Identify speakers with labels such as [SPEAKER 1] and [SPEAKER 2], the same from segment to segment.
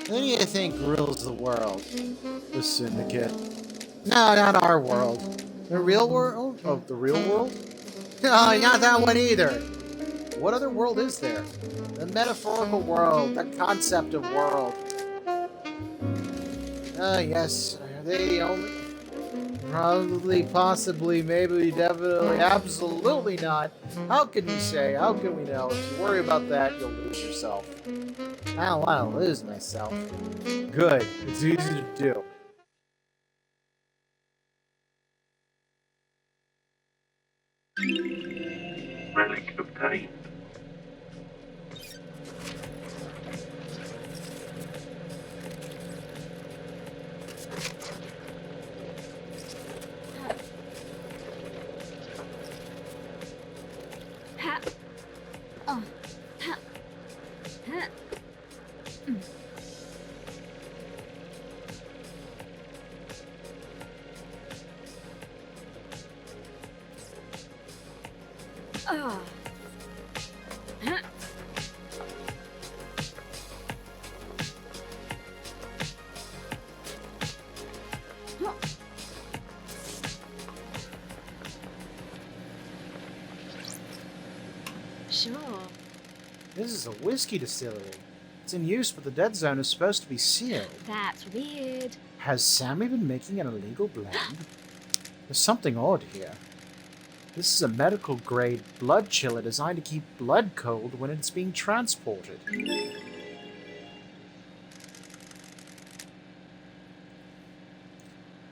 [SPEAKER 1] Who do you think rules the world?
[SPEAKER 2] The Syndicate.
[SPEAKER 1] No, not our world. The real world?
[SPEAKER 2] Oh, the real world?
[SPEAKER 1] No, not that one either. What other world is there? The metaphorical world, the concept of world. Yes. Are they the only? Probably, possibly, maybe, definitely, absolutely not. How can we say? How can we know? If you worry about that, you'll lose yourself. I don't want to lose myself.
[SPEAKER 2] Good. It's easy to do.
[SPEAKER 3] Relic obtained.
[SPEAKER 4] Sure.
[SPEAKER 2] This is a whiskey distillery. It's in use, but the dead zone is supposed to be sealed.
[SPEAKER 4] That's weird.
[SPEAKER 2] Has Sammy been making an illegal blend? There's something odd here. This is a medical-grade blood chiller designed to keep blood cold when it's being transported.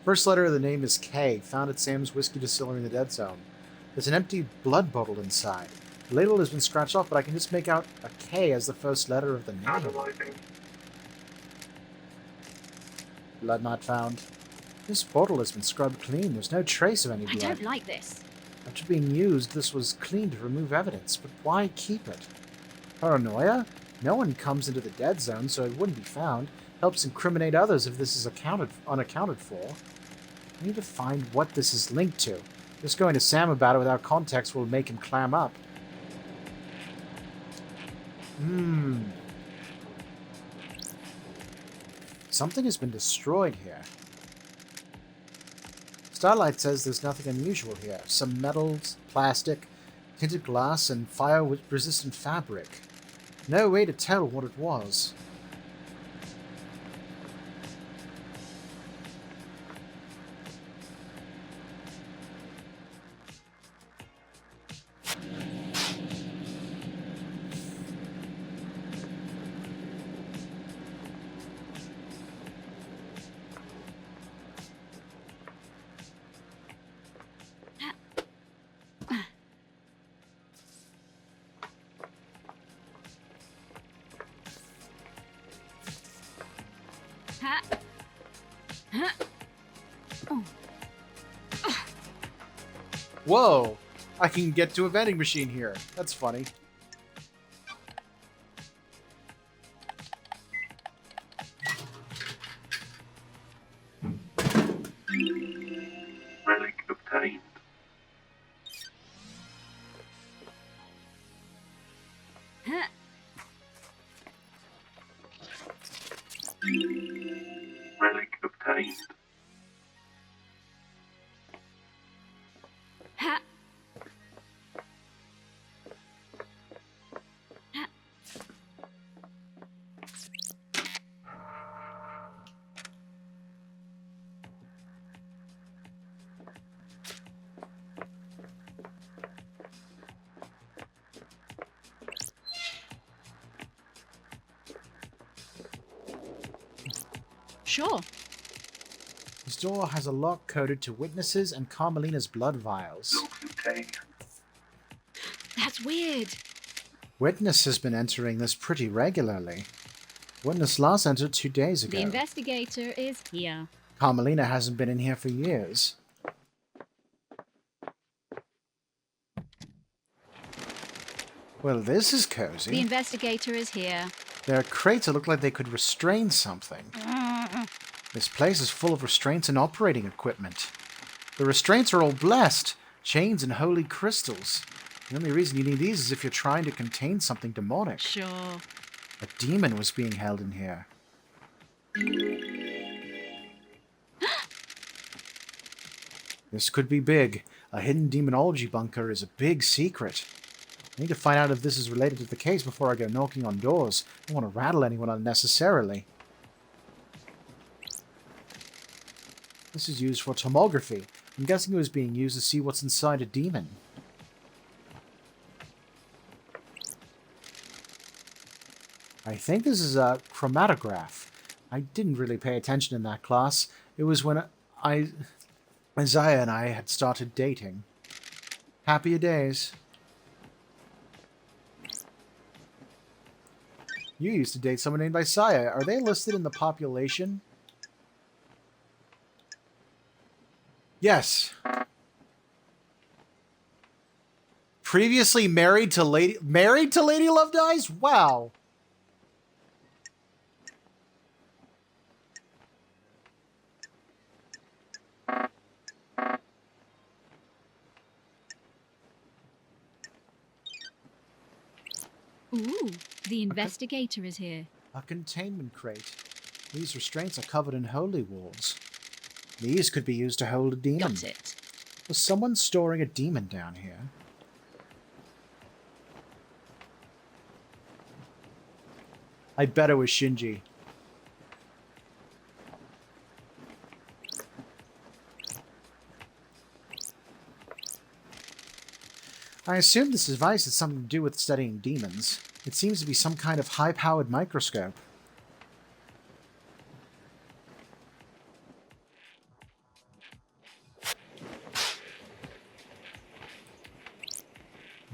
[SPEAKER 2] First letter of the name is K, found at Sam's Whiskey Distillery in the Dead Zone. There's an empty blood bottle inside. The label has been scratched off, but I can just make out a K as the first letter of the name.
[SPEAKER 3] Analyzing.
[SPEAKER 2] Blood not found. This bottle has been scrubbed clean. There's no trace of any
[SPEAKER 4] I
[SPEAKER 2] blood.
[SPEAKER 4] don't like this.
[SPEAKER 2] After being used, this was cleaned to remove evidence, but why keep it? Paranoia? No one comes into the dead zone, so it wouldn't be found. Helps incriminate others if this is unaccounted for. I need to find what this is linked to. Just going to Sam about it without context will make him clam up. Something has been destroyed here. Starlight says there's nothing unusual here. Some metals, plastic, tinted glass, and fire-resistant fabric. No way to tell what it was. Whoa! I can get to a vending machine here. That's funny.
[SPEAKER 3] Relic obtained. Relic obtained.
[SPEAKER 4] Sure.
[SPEAKER 2] This door has a lock coded to witnesses and Carmelina's blood vials.
[SPEAKER 3] Logs obtained.
[SPEAKER 4] That's weird.
[SPEAKER 2] Witness has been entering this pretty regularly. Witness last entered 2 days ago.
[SPEAKER 4] The investigator is here.
[SPEAKER 2] Carmelina hasn't been in here for years. Well, this is
[SPEAKER 4] The
[SPEAKER 2] cozy.
[SPEAKER 4] investigator is here.
[SPEAKER 2] Their crates look like they could restrain something. This place is full of restraints and operating equipment. The restraints are all blessed. Chains and holy crystals. The only reason you need these is if you're trying to contain something demonic.
[SPEAKER 4] Sure.
[SPEAKER 2] A demon was being held in here. This could be big. A hidden demonology bunker is a big secret. I need to find out if this is related to the case before I go knocking on doors. I don't want to rattle anyone unnecessarily. This is used for tomography. I'm guessing it was being used to see what's inside a demon. I think this is a chromatograph. I didn't really pay attention in that class. It was when Isaiah and I had started dating. Happier days. You used to date someone named Isaiah. Are they listed in the population? Yes. Previously married to Lady Love Dies? Wow.
[SPEAKER 4] Ooh, the investigator is here.
[SPEAKER 2] A containment crate. These restraints are covered in holy walls. These could be used to hold a demon.
[SPEAKER 4] Got it.
[SPEAKER 2] Was someone storing a demon down here? I bet it was Shinji. I assume this device has something to do with studying demons. It seems to be some kind of high-powered microscope.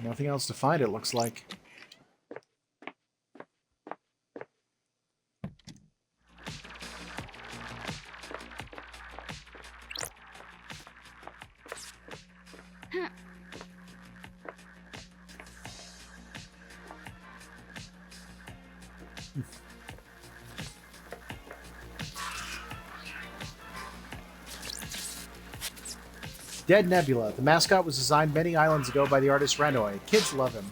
[SPEAKER 2] Nothing else to find, it looks like. Dead Nebula. The mascot was designed many islands ago by the artist Ranoi. Kids love him.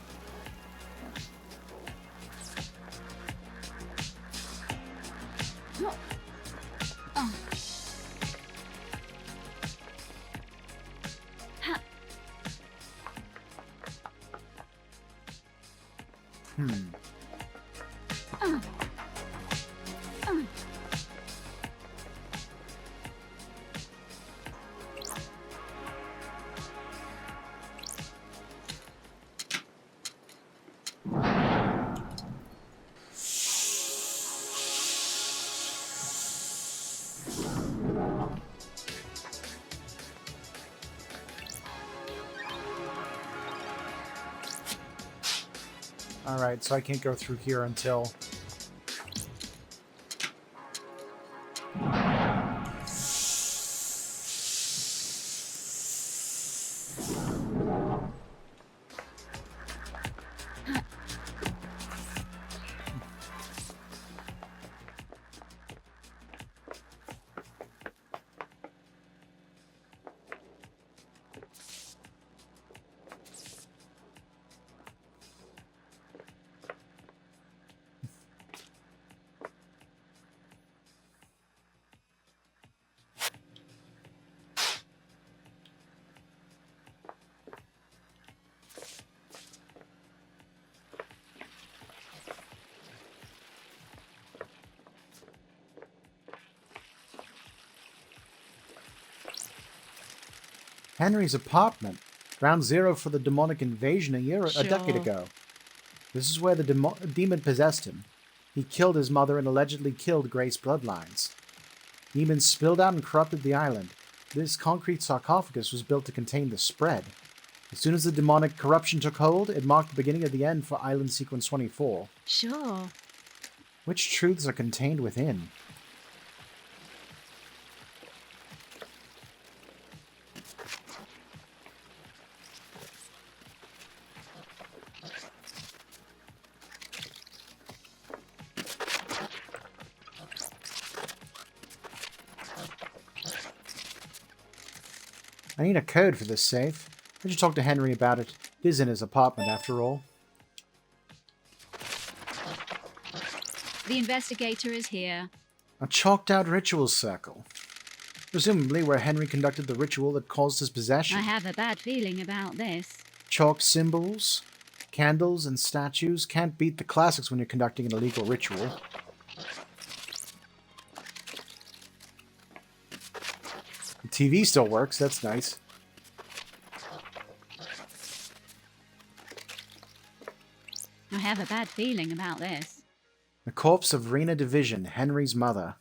[SPEAKER 2] Alright, so I can't go through here until... Henry's apartment. Ground zero for the demonic invasion a decade ago. This is where the demon possessed him. He killed his mother and allegedly killed Grace's bloodlines. Demons spilled out and corrupted the island. This concrete sarcophagus was built to contain the spread. As soon as the demonic corruption took hold, it marked the beginning of the end for Island Sequence 24.
[SPEAKER 4] Sure.
[SPEAKER 2] Which truths are contained within? I need a code for this safe. I should talk to Henry about it. It is in his apartment, after all.
[SPEAKER 4] The investigator is here.
[SPEAKER 2] A chalked out ritual circle. Presumably where Henry conducted the ritual that caused his possession.
[SPEAKER 4] I have a bad feeling about this.
[SPEAKER 2] Chalk symbols, candles, and statues can't beat the classics when you're conducting an illegal ritual. The TV still works, that's nice.
[SPEAKER 4] I have a bad feeling about this.
[SPEAKER 2] The corpse of Rena Division, Henry's mother.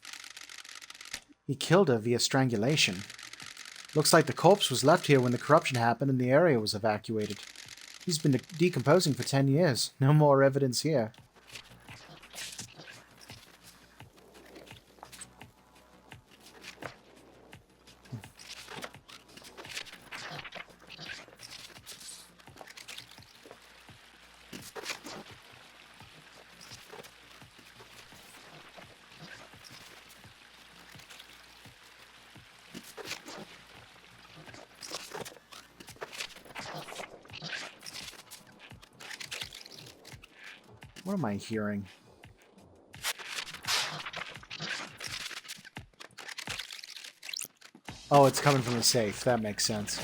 [SPEAKER 2] He killed her via strangulation. Looks like the corpse was left here when the corruption happened and the area was evacuated. He's been decomposing for 10 years. No more evidence here. What am I hearing? Oh, it's coming from the safe. That makes sense.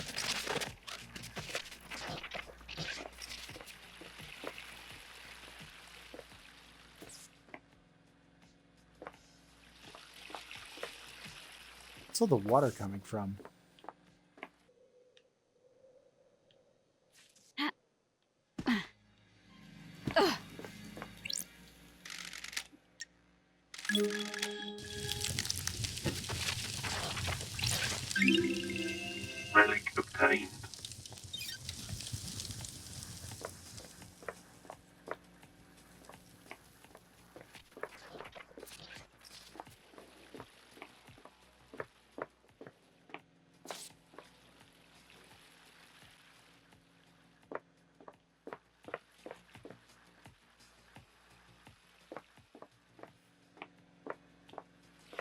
[SPEAKER 2] Where's all the water coming from?
[SPEAKER 3] Relic obtained.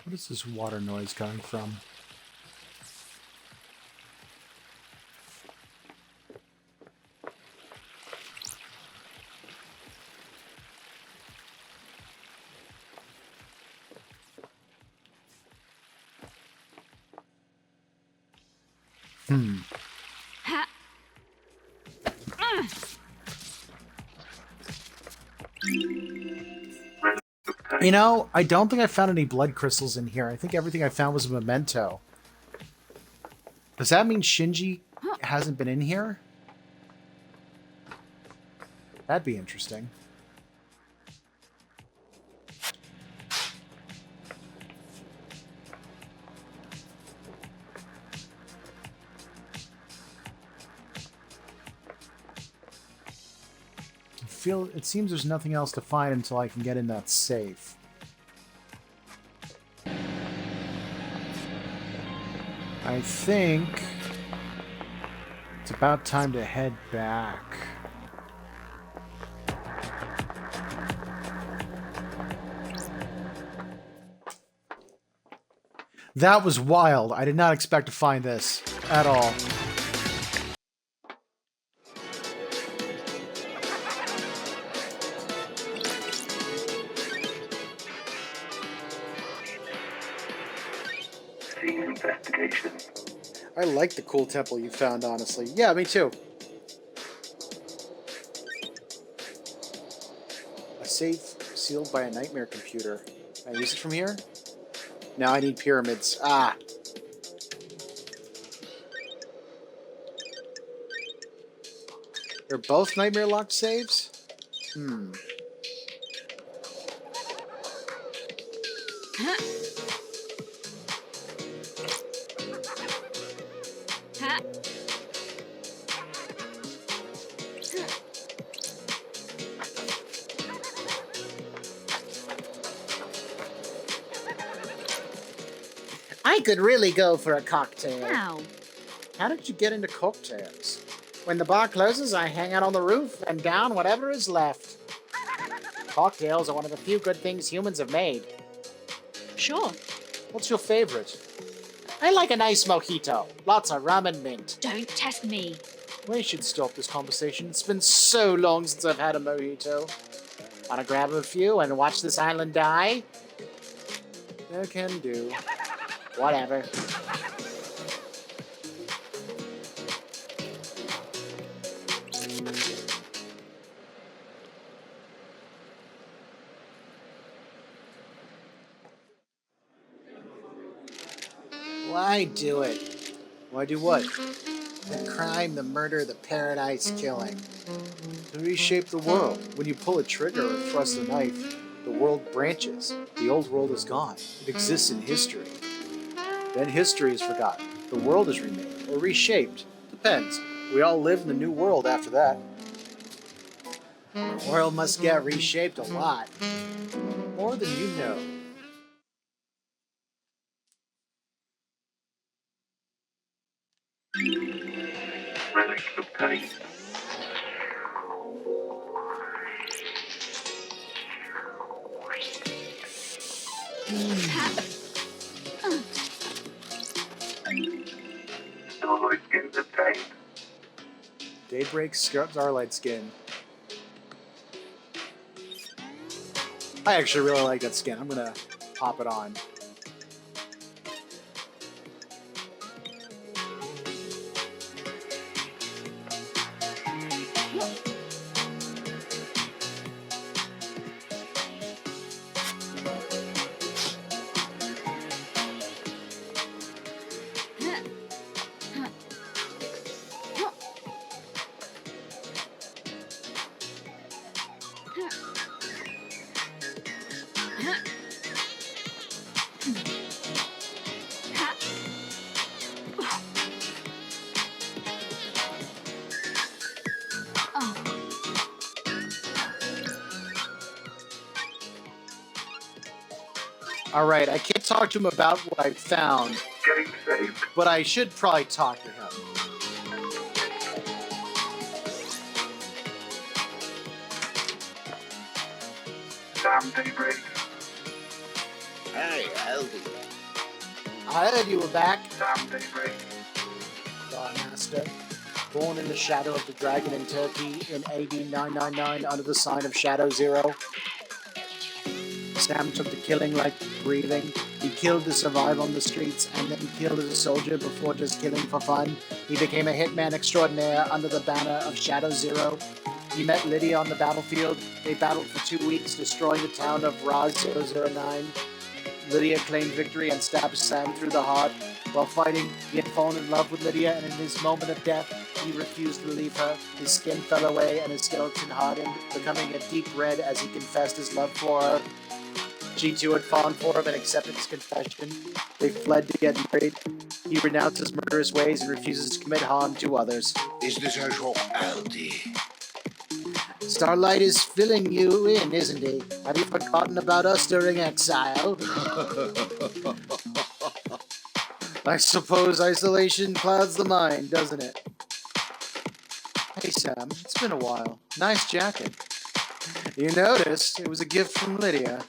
[SPEAKER 2] What is this water noise coming from? You know, I don't think I found any blood crystals in here. I think everything I found was a memento. Does that mean Shinji hasn't been in here? That'd be interesting. It seems there's nothing else to find until I can get in that safe. I think it's about time to head back. That was wild. I did not expect to find this at all.
[SPEAKER 3] Investigation.
[SPEAKER 2] I like the cool temple you found, honestly. Yeah, me too. A safe sealed by a nightmare computer. Can I use it from here? Now I need pyramids. Ah! They're both nightmare locked saves? Hmm.
[SPEAKER 1] I could really go for a cocktail.
[SPEAKER 4] How?
[SPEAKER 1] How did you get into cocktails? When the bar closes, I hang out on the roof and down whatever is left. Cocktails are one of the few good things humans have made.
[SPEAKER 4] Sure.
[SPEAKER 1] What's your favorite? I like a nice mojito. Lots of rum and mint.
[SPEAKER 4] Don't test me.
[SPEAKER 1] We should stop this conversation. It's been so long since I've had a mojito. Wanna grab a few and watch this island die? Can do. Whatever. Why do it? Why do what? The crime, the murder, the paradise killing. To reshape the world. When you pull a trigger or thrust a knife, the world branches. The old world is gone. It exists in history. Then history is forgotten. The world is remade or reshaped. Depends. We all live in the new world after that. The world must get reshaped a lot. More than you know.
[SPEAKER 3] Relic obtained. Starlight skins obtained.
[SPEAKER 1] Daybreak Starlight skin. I actually really like that skin. I'm gonna pop it on. Alright, I can't talk to him about what I found,
[SPEAKER 3] Game saved.
[SPEAKER 1] but I should probably talk to him.
[SPEAKER 3] Sam Daybreak.
[SPEAKER 5] Hey, Aldi.
[SPEAKER 1] I heard you were back,
[SPEAKER 3] Sam Daybreak.
[SPEAKER 1] Master. Born in the shadow of the dragon in Turkey in AD 999 under the sign of Shadow Zero. Sam took to killing like breathing. He killed to survive on the streets, and then he killed as a soldier before just killing for fun. He became a hitman extraordinaire under the banner of Shadow Zero. He met Lydia on the battlefield. They battled for 2 weeks, destroying the town of Raz 009. Lydia claimed victory and stabbed Sam through the heart. While fighting, he had fallen in love with Lydia, and in his moment of death, he refused to leave her. His skin fell away, and his skeleton hardened, becoming a deep red as he confessed his love for her. She too had fallen for him and accepted his confession. They fled to get married. He renounced his murderous ways and refuses to commit harm to others.
[SPEAKER 5] Is this a shop, Aldi?
[SPEAKER 1] Starlight is filling you in, isn't he? Have you forgotten about us during exile? I suppose isolation clouds the mind, doesn't it? Hey Sam, it's been a while. Nice jacket. You noticed it was a gift from Lydia.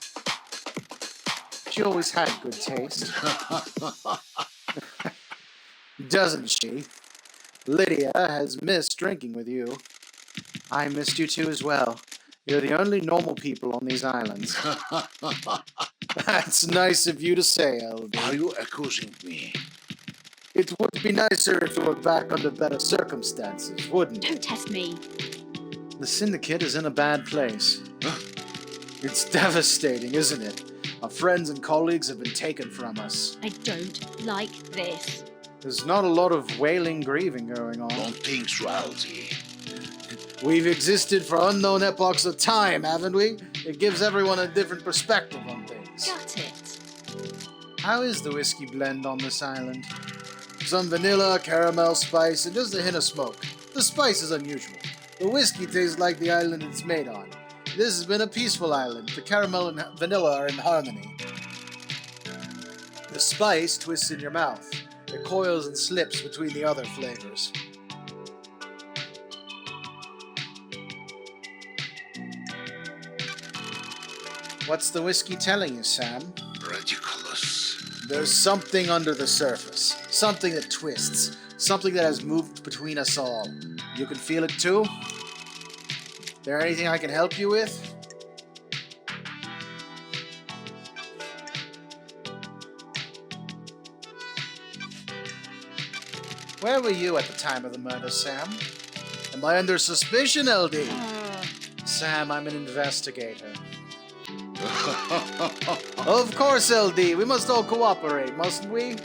[SPEAKER 1] She always had good taste. Doesn't she? Lydia has missed drinking with you. I missed you too as well. You're the only normal people on these islands. That's nice of you to say, LD.
[SPEAKER 5] Are you accusing me?
[SPEAKER 1] It would be nicer if you were back under better circumstances, wouldn't it?
[SPEAKER 4] Don't test me.
[SPEAKER 1] The Syndicate is in a bad place. It's devastating, isn't it? Our friends and colleagues have been taken from us.
[SPEAKER 4] I don't like this.
[SPEAKER 1] There's not a lot of wailing grieving going on.
[SPEAKER 5] Don't think so, Aldi.
[SPEAKER 1] We've existed for unknown epochs of time, haven't we? It gives everyone a different perspective on things.
[SPEAKER 4] Got it.
[SPEAKER 1] How is the whiskey blend on this island? Some vanilla, caramel, spice, and just a hint of smoke. The spice is unusual. The whiskey tastes like the island it's made on. This has been a peaceful island. The caramel and vanilla are in harmony. The spice twists in your mouth. It coils and slips between the other flavors. What's the whiskey telling you, Sam?
[SPEAKER 5] Ridiculous.
[SPEAKER 1] There's something under the surface. Something that twists. Something that has moved between us all. You can feel it too? There anything I can help you with? Where were you at the time of the murder, Sam? Am I under suspicion, LD? Sam, I'm an investigator. Of course, LD. We must all cooperate, mustn't we?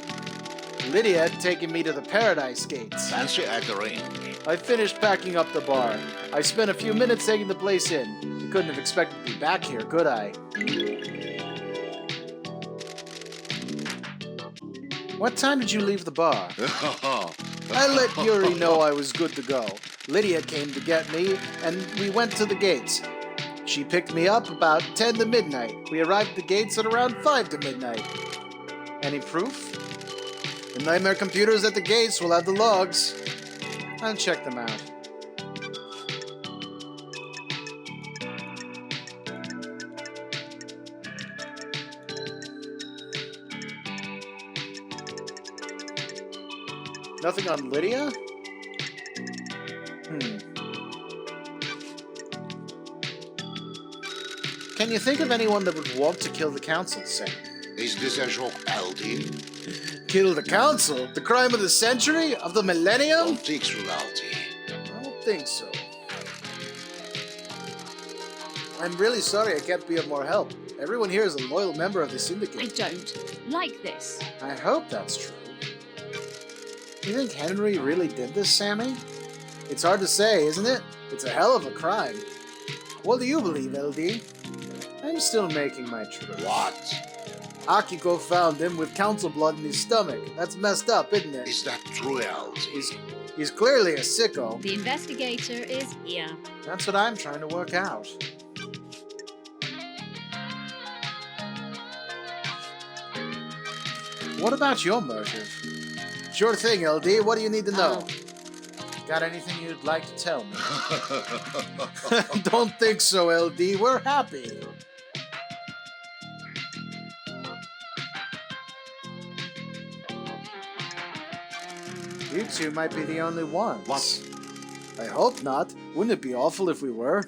[SPEAKER 1] Lydia had taken me to the Paradise Gates.
[SPEAKER 5] Fancy at the ring.
[SPEAKER 1] I finished packing up the bar. I spent a few minutes taking the place in. I couldn't have expected to be back here, could I? What time did you leave the bar? I let Yuri know I was good to go. Lydia came to get me, and we went to the gates. She picked me up about 10 to midnight. We arrived at the gates at around 5 to midnight. Any proof? The nightmare computers at the gates will have the logs. I'll check them out. Nothing on Lydia? Can you think of anyone that would want to kill the council, Sam?
[SPEAKER 5] Is this a joke, LD?
[SPEAKER 1] Kill the council? The crime of the century? Of the millennium?
[SPEAKER 5] Don't think so, LD.
[SPEAKER 1] I don't think so. I'm really sorry I can't be of more help. Everyone here is a loyal member of the
[SPEAKER 4] I
[SPEAKER 1] syndicate.
[SPEAKER 4] don't like this.
[SPEAKER 1] I hope that's true. You think Henry really did this, Sammy? It's hard to say, isn't it? It's a hell of a crime. What do you believe, LD? I'm still making my truth.
[SPEAKER 5] What?
[SPEAKER 1] Akiko found him with council blood in his stomach. That's messed up, isn't it?
[SPEAKER 5] Is that true, LD?
[SPEAKER 1] He's clearly a sicko.
[SPEAKER 4] The investigator is here.
[SPEAKER 1] That's what I'm trying to work out. What about your motive? Sure thing, LD. What do you need to know? Got anything you'd like to tell me? Don't think so, LD. We're happy. You two might be the only ones.
[SPEAKER 5] What?
[SPEAKER 1] I hope not. Wouldn't it be awful if we were?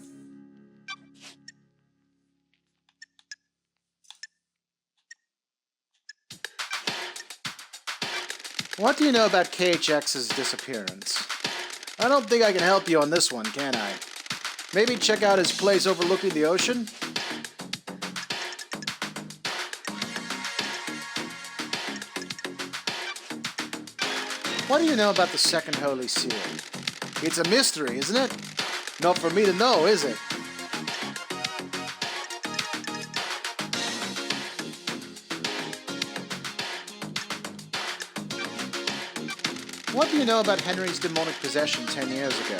[SPEAKER 1] What do you know about KHX's disappearance? I don't think I can help you on this one, can I? Maybe check out his place overlooking the ocean? What do you know about the Second Holy Seal? It's a mystery, isn't it? Not for me to know, is it? What do you know about Henry's demonic possession 10 years ago?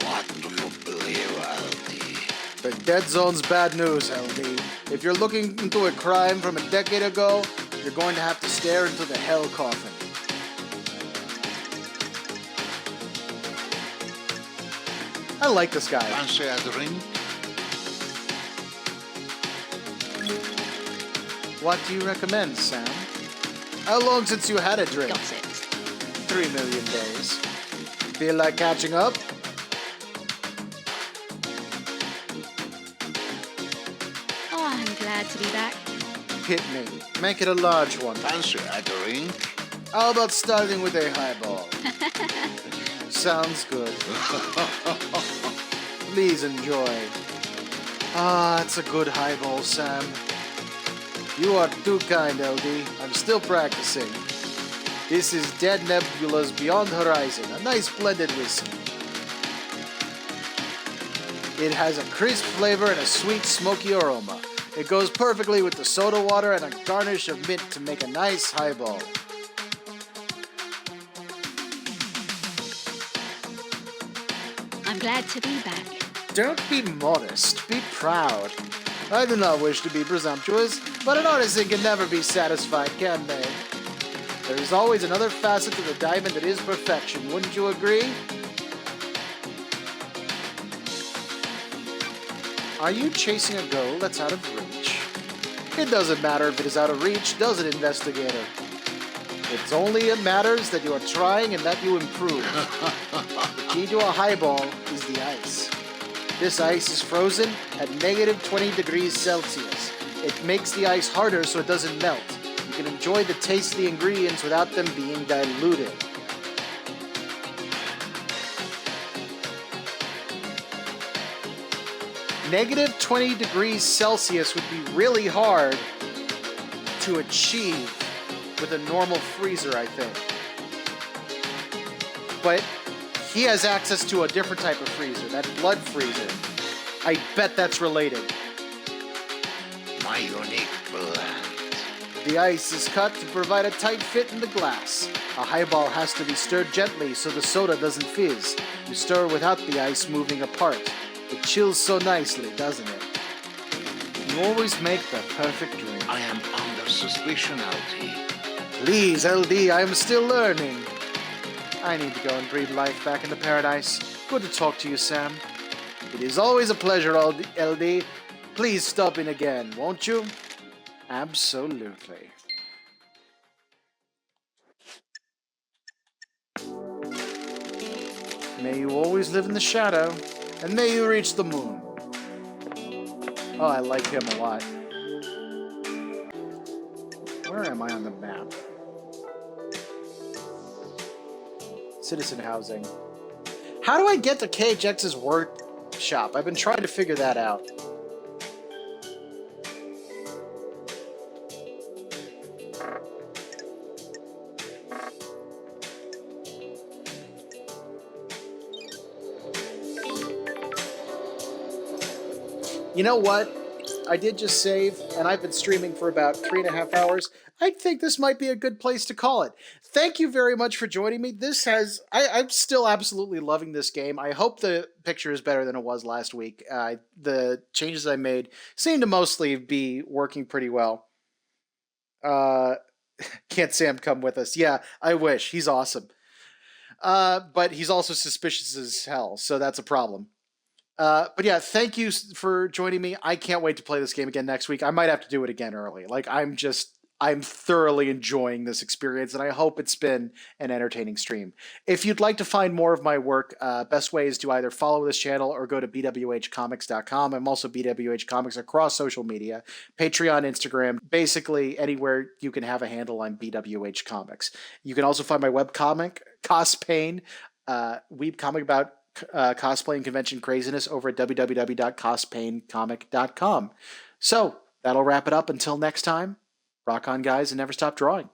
[SPEAKER 5] What do you believe, LD?
[SPEAKER 1] The Dead Zone's bad news, LD. If you're looking into a crime from a decade ago, you're going to have to stare into the hell coffin. I like this guy.
[SPEAKER 5] Fancy at the ring?
[SPEAKER 1] What do you recommend, Sam? How long since you had a drink?
[SPEAKER 4] Got it.
[SPEAKER 1] 3 million days. Feel like catching up?
[SPEAKER 4] Oh, I'm glad to be back.
[SPEAKER 1] Hit me. Make it a large one.
[SPEAKER 5] Fancy at the ring?
[SPEAKER 1] How about starting with a highball? Sounds good. Please enjoy. Ah, it's a good highball, Sam. You are too kind, LD. I'm still practicing. This is Dead Nebula's Beyond Horizon, a nice blended whiskey. It has a crisp flavor and a sweet, smoky aroma. It goes perfectly with the soda water and a garnish of mint to make a nice highball.
[SPEAKER 4] I'm glad to be back.
[SPEAKER 1] Don't be modest, be proud. I do not wish to be presumptuous, but an artisan can never be satisfied, can they? There is always another facet to the diamond that is perfection, wouldn't you agree? Are you chasing a goal that's out of reach? It doesn't matter if it is out of reach, does it, investigator? It only matters that you are trying and that you improve. The key to a highball is the ice. This ice is frozen at negative 20 degrees Celsius. It makes the ice harder so it doesn't melt. You can enjoy the taste of the ingredients without them being diluted. Negative 20 degrees Celsius would be really hard to achieve with a normal freezer, I think. But he has access to a different type of freezer, that blood freezer. I bet that's related.
[SPEAKER 5] My unique blend.
[SPEAKER 1] The ice is cut to provide a tight fit in the glass. A highball has to be stirred gently so the soda doesn't fizz. You stir without the ice moving apart. It chills so nicely, doesn't it? You always make the perfect drink.
[SPEAKER 5] I am under suspicion, LT.
[SPEAKER 1] Please, LD, I am still learning. I need to go and breathe life back into paradise. Good to talk to you, Sam. It is always a pleasure, LD. Please stop in again, won't you? Absolutely. May you always live in the shadow, and may you reach the moon. Oh, I like him a lot. Where am I on the map? Citizen housing. How do I get to KHX's workshop? I've been trying to figure that out. You know what? I did just save, and I've been streaming for about 3.5 hours. I think this might be a good place to call it. Thank you very much for joining me. I'm still absolutely loving this game. I hope the picture is better than it was last week. The changes I made seem to mostly be working pretty well. Can't Sam come with us? Yeah, I wish. He's awesome. But he's also suspicious as hell, so that's a problem. But yeah, thank you for joining me. I can't wait to play this game again next week. I might have to do it again early. Like, I'm thoroughly enjoying this experience, and I hope it's been an entertaining stream. If you'd like to find more of my work, best way is to either follow this channel or go to BWHComics.com. I'm also BWHComics across social media, Patreon, Instagram, basically anywhere you can have a handle, I'm BWHComics. You can also find my webcomic, Cospain, weeb comic about cosplay and convention craziness over at www.cospainecomic.com. So that'll wrap it up. Until next time, rock on, guys, and never stop drawing.